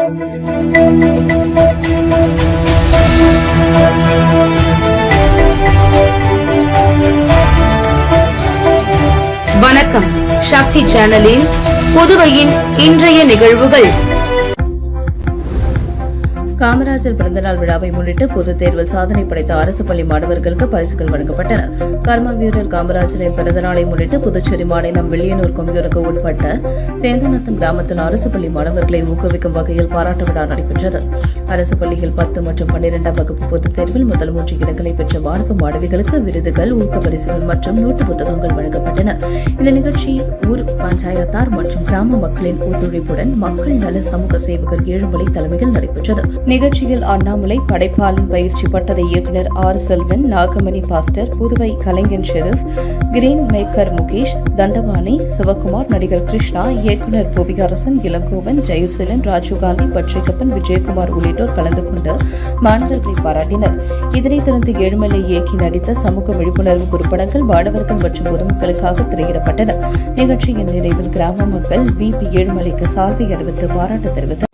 வணக்கம். சக்தி சேனலின் புதுவையின் இன்றைய நிகழ்வுகள். காமராஜர் பிறந்தநாள் விழாவை முன்னிட்டு பொதுத் தேர்வில் சாதனை படைத்த அரசு பள்ளி மாணவர்களுக்கு பரிசுகள் வழங்கப்பட்டன. கர்ம வீரர் காமராஜரின் பிறந்தநாளை முன்னிட்டு புதுச்சேரி மாநிலம் வில்லியனூர் கொம்யூனுக்கு உட்பட்ட சேந்தநத்தம் கிராமத்தின் அரசு பள்ளி மாணவர்களை ஊக்குவிக்கும் வகையில் பாராட்டு விழா நடைபெற்றது. அரசு பள்ளியில் 10 மற்றும் 12ஆம் வகுப்பு பொதுத் தேர்வில் முதல் 3 இடங்களை பெற்ற மாணவ மாணவிகளுக்கு விருதுகள், ஊக்க பரிசுகள் மற்றும் நோட்டு புத்தகங்கள் வழங்கப்பட்டன. இந்த நிகழ்ச்சி ஊர் பஞ்சாயத்தார் மற்றும் கிராம மக்களின் ஒத்துழைப்புடன் மக்கள் நல சமூக சேவகர் ஏழுமலை தலைமையில் நடைபெற்றது. நிகழ்ச்சியில் அண்ணாமலை, படைப்பாளன் பயிற்சி பட்டத இயக்குநர் ஆர். செல்வன், நாகமணி பாஸ்டர், புதுவை கலைஞன் ஷெரீப், கிரீன் மேக்கர் முகேஷ், தண்டபாணி, சிவகுமார், நடிகர் கிருஷ்ணா, இயக்குநர் புவியரசன், இளங்கோவன், ஜெயசீலன், ராஜீவ்காந்தி, பட்ரிகப்பன், விஜயகுமார் உள்ளிட்டோர் கலந்து கொண்டு மாணவர்களை பாராட்டினர். இதனைத் தொடர்ந்து ஏழுமலை இயக்கி நடித்த சமூக விழிப்புணர்வு குறும்படங்கள் மாணவர்கள் மற்றும் பொதுமக்களுக்காக திரையிடப்பட்டன. நிகழ்ச்சியின் நிறைவில் கிராம மக்கள் VP ஏழுமலைக்கு சால்வை அணிவித்து பாராட்டு தெரிவித்தனர்.